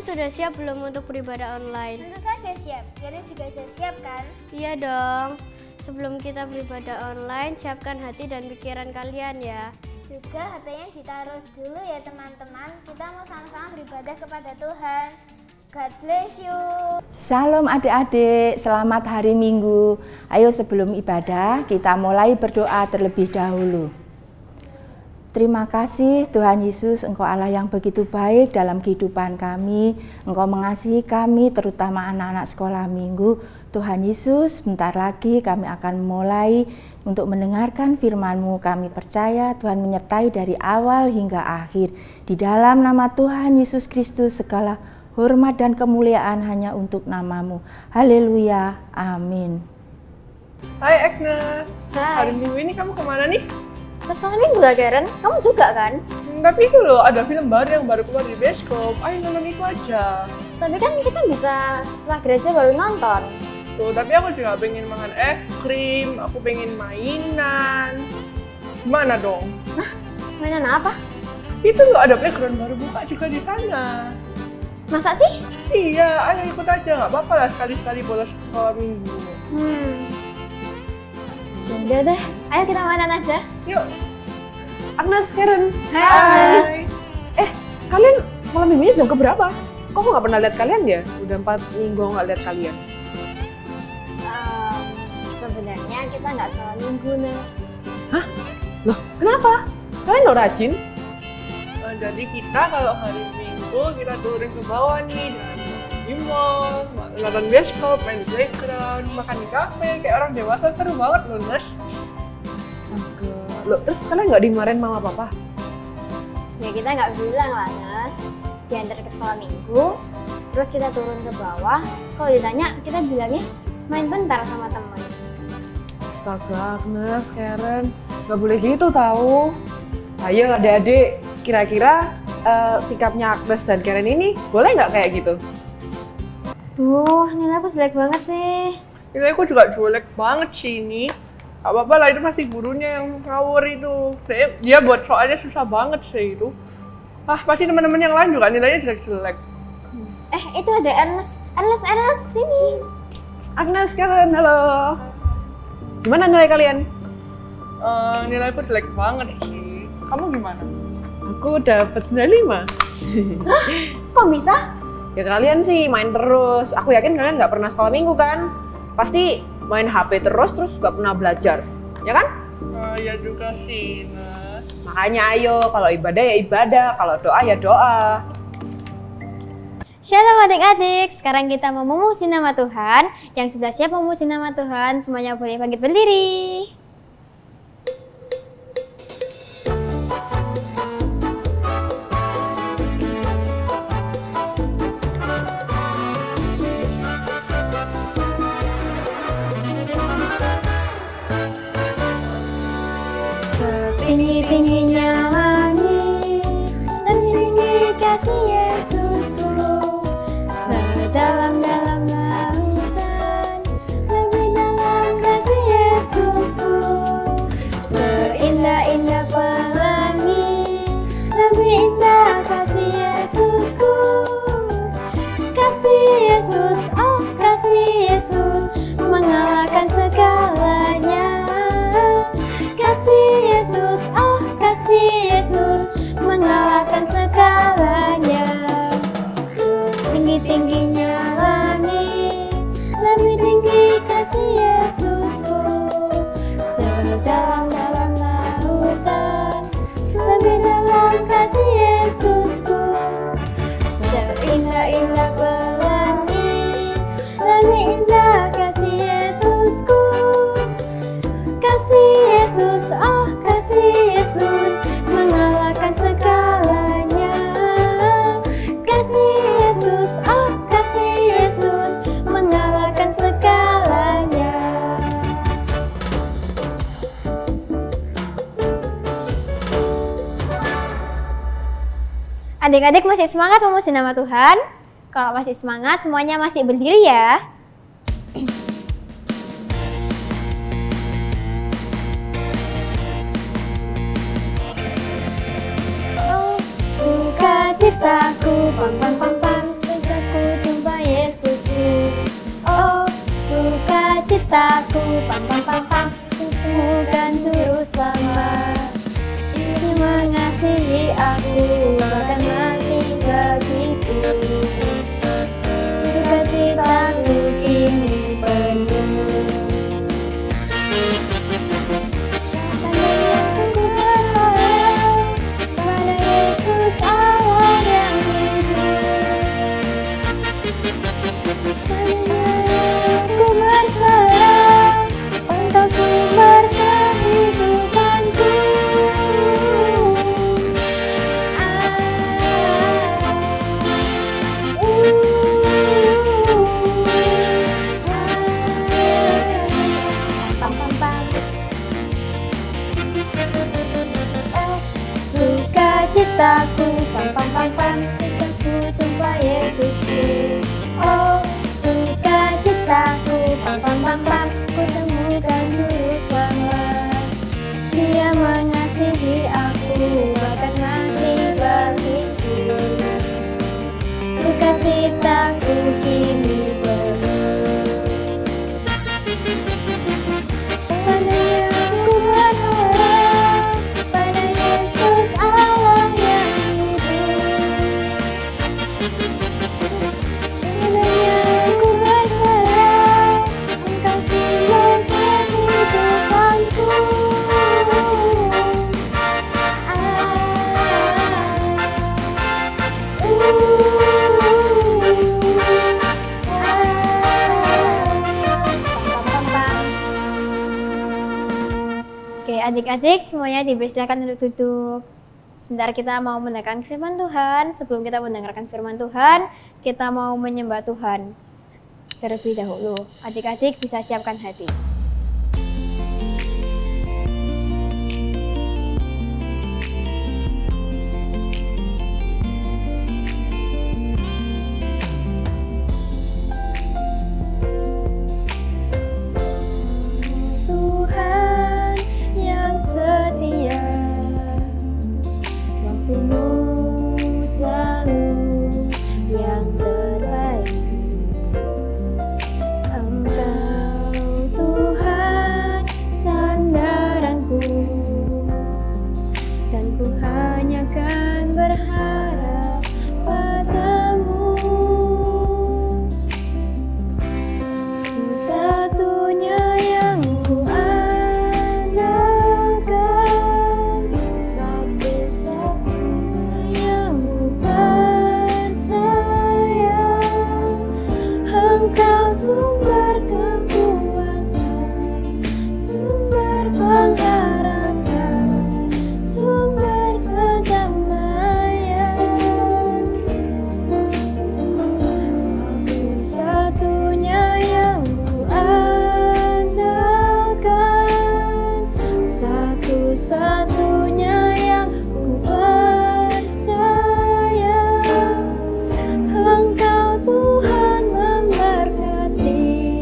sudah siap belum untuk beribadah online? Tentu saja siap. Kalian juga sudah siap kan? Iya dong. Sebelum kita beribadah online, siapkan hati dan pikiran kalian ya. Juga HP-nya ditaruh dulu ya teman-teman. Kita mau sama-sama beribadah kepada Tuhan. God bless you. Shalom adik-adik, selamat hari Minggu. Ayo sebelum ibadah kita mulai berdoa terlebih dahulu. Terima kasih Tuhan Yesus, Engkau Allah yang begitu baik dalam kehidupan kami. Engkau mengasihi kami, terutama anak-anak sekolah minggu. Tuhan Yesus, sebentar lagi kami akan mulai untuk mendengarkan firman-Mu. Kami percaya Tuhan menyertai dari awal hingga akhir. Di dalam nama Tuhan Yesus Kristus, segala hormat dan kemuliaan hanya untuk nama-Mu. Haleluya, amin. Hai Agnes, Hai. hari Minggu ini kamu kemana nih? Pas malam minggu lah Karen, kamu juga kan? Tapi itu loh, ada film baru yang baru keluar di bioskop. Ayo nonton itu aja. Tapi kan kita bisa setelah gereja baru nonton. Tuh, tapi aku juga pengen makan es krim, aku pengen mainan. Gimana dong? Mainan apa? Itu loh, ada playground baru buka juga di sana. Masa sih? Iya, ayo ikut aja, nggak apa-apa lah sekali-sekali bolos sekolah minggu. Udah deh, ayo kita mainan aja. Yuk. Agnes, Karen. Hai. Kalian malam minggunya jam keberapa? Kok aku nggak pernah lihat kalian ya? Udah 4 minggu nggak lihat kalian. Sebenarnya kita nggak sekolah minggu, Nes. Loh, kenapa? Kalian lo rajin? Jadi kita kalau hari Minggu kita turun ke bawah nih, di mall, nonton bioskop, main di playground, makan di kafe, kayak orang dewasa. Seru banget loh, Nes. Astaga. Loh, terus kalian nggak dimarahin mama papa? Ya kita nggak bilang lah, Nes. Diantar ke sekolah minggu, terus kita turun ke bawah. Kalau ditanya, kita bilangnya main bentar sama teman. Astaga, Agnes, Karen, nggak boleh gitu tahu. Ayo adik-adik, kira-kira sikapnya Agnes dan Karen ini boleh nggak kayak gitu? Duh, nilai aku jelek banget sih. Nilai aku juga jelek banget sih ini. Gak apa-apa lah, itu pasti gurunya yang ngawur itu. Dia buat soalnya susah banget sih itu. Pasti teman-teman yang lain juga nilainya jelek-jelek. Itu ada Ernest. Ernest, sini. Agnes, Karen, halo. Gimana nilai kalian? Nilai aku jelek banget sih. Kamu gimana? Aku dapet 95. Kok bisa? Ya kalian sih main terus. Aku yakin kalian nggak pernah sekolah minggu kan? Pasti main HP terus nggak pernah belajar, ya kan? Ya juga sih, Nes. Makanya ayo, kalau ibadah ya ibadah, kalau doa ya doa. Shalom adik-adik, sekarang kita mau memuji nama Tuhan. Yang sudah siap memuji nama Tuhan, semuanya boleh bangkit berdiri. Tinggi-tingginya langit, tinggi kasih Yesusku. Sedalam-dalam lautan, lebih dalam kasih Yesusku. Seindah-indah pelangi, lebih indah kasih Yesusku. Kasih Yesus, oh kasih Yesus, mengalahkan segalanya. Kasih Yesus, oh kasih Yesus, mengalahkan segalanya. Tinggi-tingginya langit, lebih tinggi kasih Yesusku. Sedalam-dalam lautan, lebih dalam kasih Yesusku. Seindah-indah pelangi, lebih indah kasih Yesusku. Kasih Yesus, oh kasih Yesus, mengalahkan segalanya. Kasih Yesus, oh kasih Yesus, mengalahkan segalanya. Adik-adik masih semangat memuji nama Tuhan? Kalau masih semangat, semuanya masih berdiri ya. Sukacitaku, pam pam pam pam, Sukacitaku, pam pam pam pam, temukan juru selamat. Dia mengasihi aku, bahkan mati bagiku. Sukacitaku kini penuh. Aku berharap pada Yesus Allah yang hidup. Aku berserah, Engkau sumber kehidupanku. Pam pam pam. Oh, sukacitaku, pam pam pam pam, sejak ku jumpa Yesusku. Oh, sukacitaku, pam pam pam pam, ku temukan juru selamat. Dia mengasihi aku, bahkan mati bagiku. Sukacitaku kini penuh. Padanya aku berharap, pada Yesus Allah yang hidup. Padanya aku berserah, Engkau sumber kehidupanku. Oke, adik-adik semuanya dipersilakan untuk duduk. Sebentar kita mau mendengarkan firman Tuhan. Sebelum kita mendengarkan firman Tuhan, kita mau menyembah Tuhan terlebih dahulu. Adik-adik bisa siapkan hati. Tuhan yang setia, waktumu selalu yang terbaik. Engkau Tuhan sandaranku, dan ku hanya kan berharap padamu. Satu-satunya yang ku andalkan, satu-satunya yang ku percaya. Engkau sumber kekuatan, sumber pengharapan, sumber kedamaian. Satu-satunya yang ku andalkan, satu-satunya yang ku percaya. Engkau Tuhan memberkati.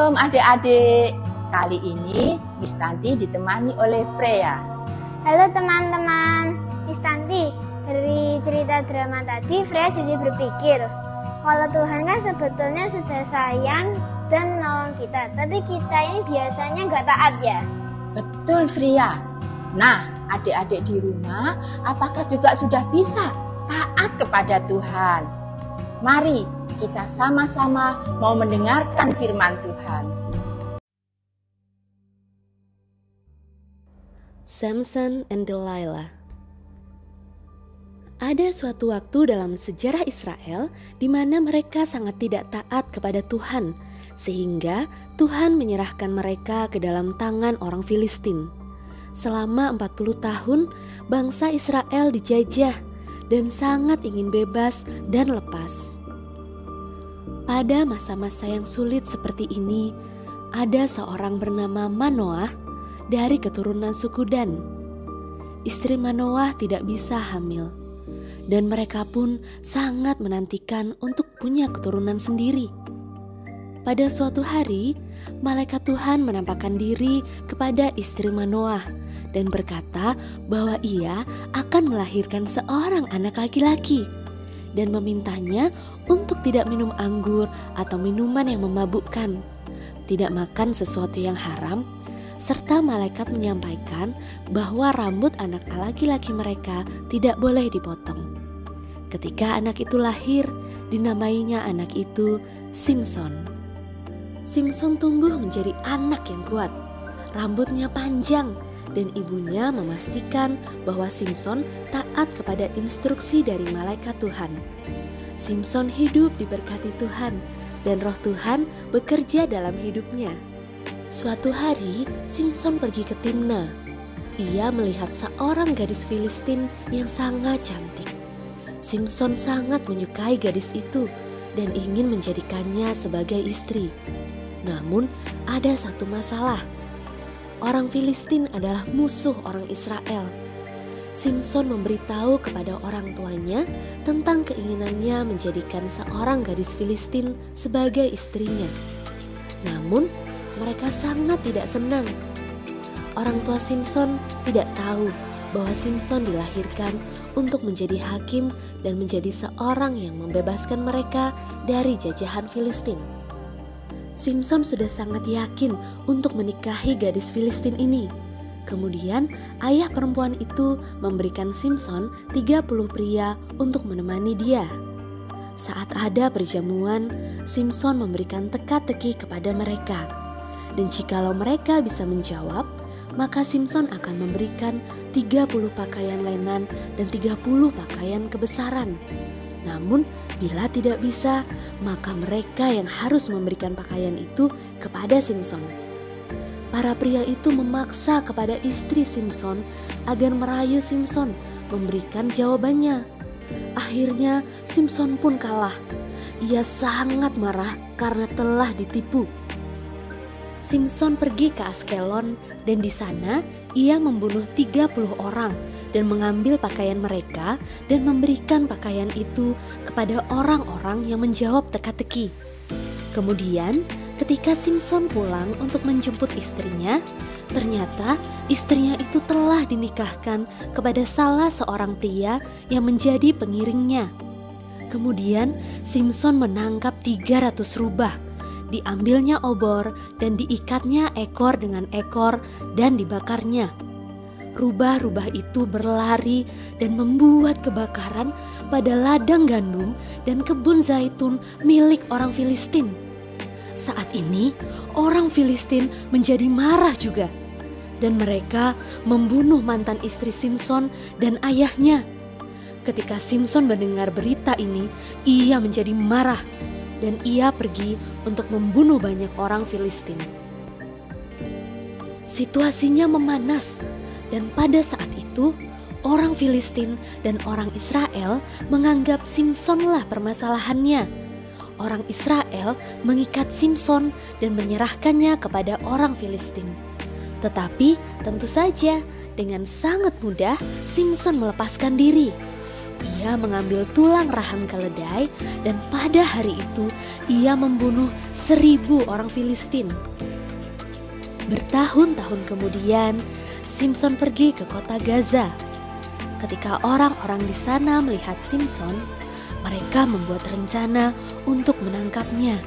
Shalom adik-adik. Kali ini Miss Tanti ditemani oleh Freya. Halo teman-teman, Miss Tanti, dari cerita drama tadi Freya jadi berpikir kalau Tuhan kan sebetulnya sudah sayang dan menolong kita, tapi kita ini biasanya nggak taat ya. Betul Freya. Nah, adik-adik di rumah apakah juga sudah bisa taat kepada Tuhan? Mari kita sama-sama mau mendengarkan firman Tuhan. Samson and Delilah. Ada suatu waktu dalam sejarah Israel di mana mereka sangat tidak taat kepada Tuhan, sehingga Tuhan menyerahkan mereka ke dalam tangan orang Filistin. Selama 40 tahun, bangsa Israel dijajah dan sangat ingin bebas dan lepas. Pada masa-masa yang sulit seperti ini, ada seorang bernama Manoah dari keturunan suku Dan. Istri Manoah tidak bisa hamil, dan mereka pun sangat menantikan untuk punya keturunan sendiri. Pada suatu hari, malaikat Tuhan menampakkan diri kepada istri Manoah dan berkata bahwa ia akan melahirkan seorang anak laki-laki dan memintanya untuk tidak minum anggur atau minuman yang memabukkan, tidak makan sesuatu yang haram, serta malaikat menyampaikan bahwa rambut anak laki-laki mereka tidak boleh dipotong. Ketika anak itu lahir, dinamainya anak itu Simson. Simson tumbuh menjadi anak yang kuat, rambutnya panjang, dan ibunya memastikan bahwa Simson taat kepada instruksi dari malaikat Tuhan. Simson hidup diberkati Tuhan, dan roh Tuhan bekerja dalam hidupnya. Suatu hari, Simson pergi ke Timna. Ia melihat seorang gadis Filistin yang sangat cantik. Simson sangat menyukai gadis itu dan ingin menjadikannya sebagai istri. Namun, ada satu masalah. Orang Filistin adalah musuh orang Israel. Simson memberitahu kepada orang tuanya tentang keinginannya menjadikan seorang gadis Filistin sebagai istrinya. Namun, mereka sangat tidak senang. Orang tua Simson tidak tahu bahwa Simson dilahirkan untuk menjadi hakim dan menjadi seorang yang membebaskan mereka dari jajahan Filistin. Simson sudah sangat yakin untuk menikahi gadis Filistin ini. Kemudian ayah perempuan itu memberikan Simson 30 pria untuk menemani dia. Saat ada perjamuan, Simson memberikan teka-teki kepada mereka. Dan jikalau mereka bisa menjawab, maka Simson akan memberikan 30 pakaian lenan dan 30 pakaian kebesaran. Namun, bila tidak bisa, maka mereka yang harus memberikan pakaian itu kepada Simson. Para pria itu memaksa kepada istri Simson agar merayu Simson memberikan jawabannya. Akhirnya, Simson pun kalah. Ia sangat marah karena telah ditipu. Simson pergi ke Askelon dan di sana ia membunuh 30 orang dan mengambil pakaian mereka dan memberikan pakaian itu kepada orang-orang yang menjawab teka-teki. Kemudian ketika Simson pulang untuk menjemput istrinya, ternyata istrinya itu telah dinikahkan kepada salah seorang pria yang menjadi pengiringnya. Kemudian Simson menangkap 300 rubah. Diambilnya obor dan diikatnya ekor dengan ekor dan dibakarnya. Rubah-rubah itu berlari dan membuat kebakaran pada ladang gandum dan kebun zaitun milik orang Filistin. Saat ini orang Filistin menjadi marah juga, dan mereka membunuh mantan istri Simson dan ayahnya. Ketika Simson mendengar berita ini, ia menjadi marah dan ia pergi untuk membunuh banyak orang Filistin. Situasinya memanas, dan pada saat itu orang Filistin dan orang Israel menganggap Simsonlah permasalahannya. Orang Israel mengikat Simson dan menyerahkannya kepada orang Filistin. Tetapi tentu saja dengan sangat mudah Simson melepaskan diri. Ia mengambil tulang rahang keledai dan pada hari itu ia membunuh 1.000 orang Filistin. Bertahun-tahun kemudian, Simson pergi ke kota Gaza. Ketika orang-orang di sana melihat Simson, mereka membuat rencana untuk menangkapnya.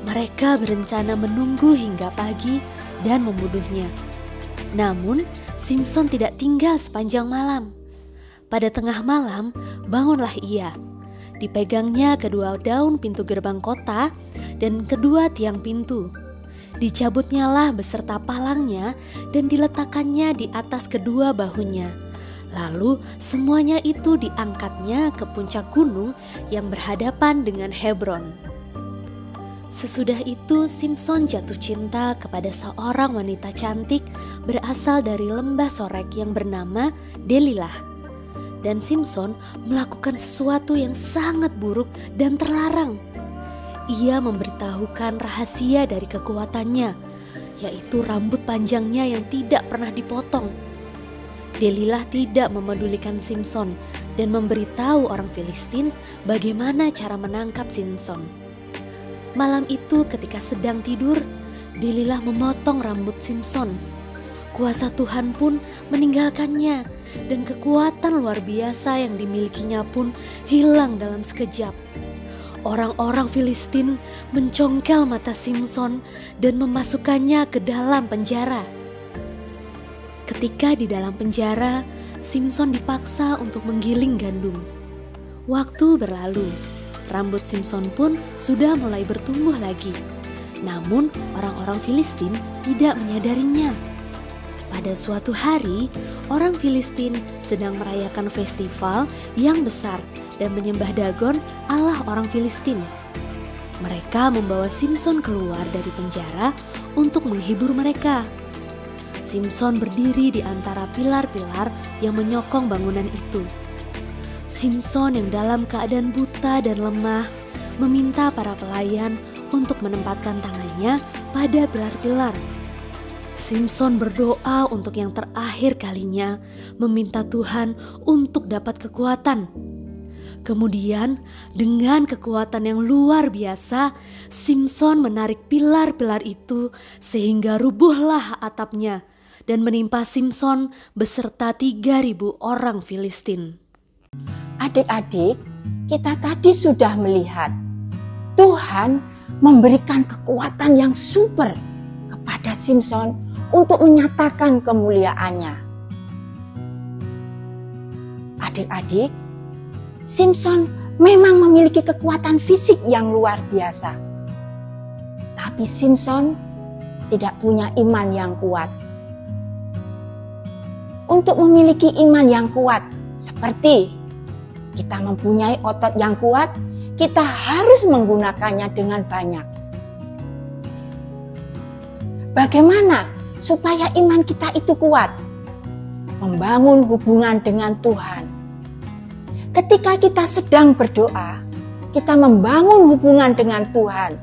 Mereka berencana menunggu hingga pagi dan membunuhnya. Namun, Simson tidak tinggal sepanjang malam. Pada tengah malam, bangunlah ia. Dipegangnya kedua daun pintu gerbang kota dan kedua tiang pintu. Dicabutnyalah beserta palangnya dan diletakkannya di atas kedua bahunya. Lalu semuanya itu diangkatnya ke puncak gunung yang berhadapan dengan Hebron. Sesudah itu Simson jatuh cinta kepada seorang wanita cantik berasal dari lembah Sorek yang bernama Delilah. Dan Simson melakukan sesuatu yang sangat buruk dan terlarang. Ia memberitahukan rahasia dari kekuatannya, yaitu rambut panjangnya yang tidak pernah dipotong. Delilah tidak memedulikan Simson dan memberitahu orang Filistin bagaimana cara menangkap Simson. Malam itu ketika sedang tidur, Delilah memotong rambut Simson. Kuasa Tuhan pun meninggalkannya dan kekuatan luar biasa yang dimilikinya pun hilang dalam sekejap. Orang-orang Filistin mencongkel mata Simson dan memasukkannya ke dalam penjara. Ketika di dalam penjara, Simson dipaksa untuk menggiling gandum. Waktu berlalu, rambut Simson pun sudah mulai bertumbuh lagi. Namun orang-orang Filistin tidak menyadarinya. Pada suatu hari, orang Filistin sedang merayakan festival yang besar dan menyembah Dagon, Allah orang Filistin. Mereka membawa Simson keluar dari penjara untuk menghibur mereka. Simson berdiri di antara pilar-pilar yang menyokong bangunan itu. Simson yang dalam keadaan buta dan lemah meminta para pelayan untuk menempatkan tangannya pada pilar-pilar. Simson berdoa untuk yang terakhir kalinya, meminta Tuhan untuk dapat kekuatan. Kemudian dengan kekuatan yang luar biasa, Simson menarik pilar-pilar itu sehingga rubuhlah atapnya dan menimpa Simson beserta 3.000 orang Filistin. Adik-adik, kita tadi sudah melihat Tuhan memberikan kekuatan yang super kepada Simson untuk menyatakan kemuliaannya. Adik-adik, Simson memang memiliki kekuatan fisik yang luar biasa. Tapi Simson tidak punya iman yang kuat. Untuk memiliki iman yang kuat, seperti kita mempunyai otot yang kuat, kita harus menggunakannya dengan banyak. Bagaimana supaya iman kita itu kuat? Membangun hubungan dengan Tuhan. Ketika kita sedang berdoa, kita membangun hubungan dengan Tuhan.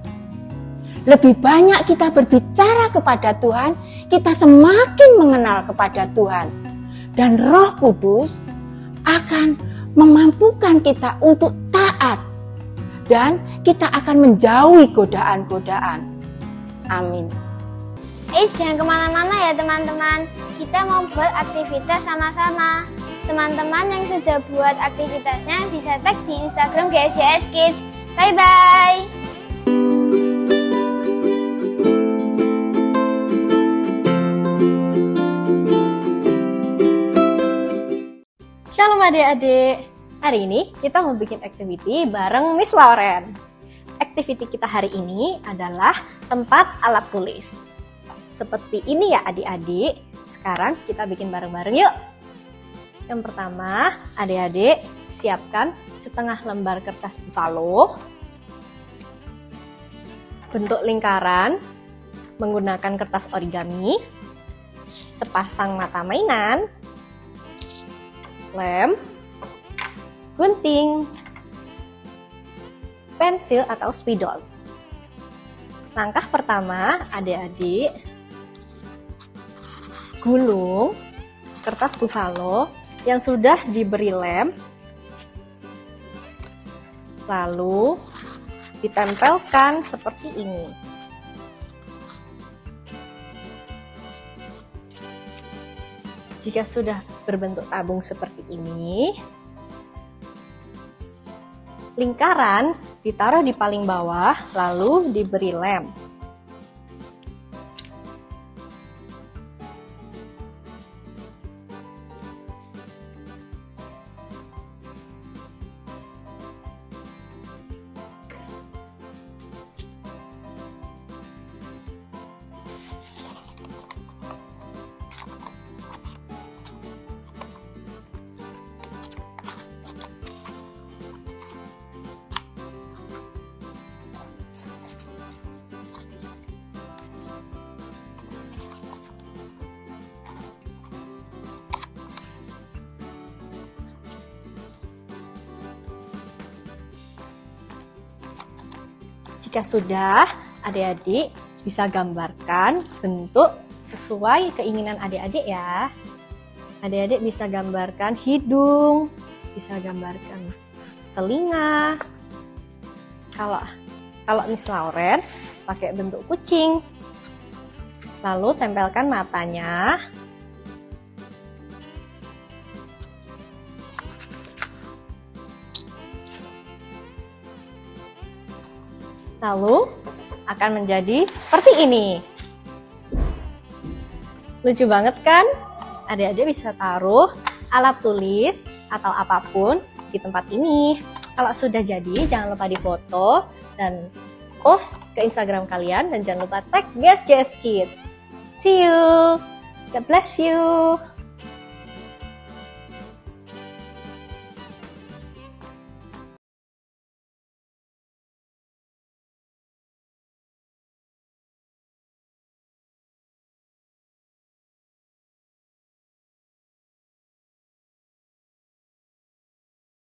Lebih banyak kita berbicara kepada Tuhan, kita semakin mengenal kepada Tuhan. Dan Roh Kudus akan memampukan kita untuk taat. Dan kita akan menjauhi godaan-godaan. Amin. Jangan kemana-mana ya teman-teman. Kita mau buat aktivitas sama-sama. Teman-teman yang sudah buat aktivitasnya bisa tag di Instagram GSJS Kids. Bye-bye. Shalom adik-adik. Hari ini kita mau bikin activity bareng Miss Lauren. Activity kita hari ini adalah tempat alat tulis. Seperti ini ya adik-adik. Sekarang kita bikin bareng-bareng yuk. Yang pertama, adik-adik siapkan setengah lembar kertas buffalo. Bentuk lingkaran menggunakan kertas origami. Sepasang mata mainan. Lem. Gunting. Pensil atau spidol. Langkah pertama, adik-adik gulung kertas buffalo yang sudah diberi lem Lalu ditempelkan seperti ini. Jika sudah berbentuk tabung seperti ini, lingkaran ditaruh di paling bawah, lalu diberi lem. Jika sudah, adik-adik bisa gambarkan bentuk sesuai keinginan adik-adik ya. Adik-adik bisa gambarkan hidung, bisa gambarkan telinga. Kalau Miss Lauren pakai bentuk kucing. Lalu tempelkan matanya. Lalu akan menjadi seperti ini. Lucu banget kan? Adik-adik bisa taruh alat tulis atau apapun di tempat ini. Kalau sudah jadi, jangan lupa difoto dan post ke Instagram kalian. Dan jangan lupa tag BSJS Kids. See you! God bless you!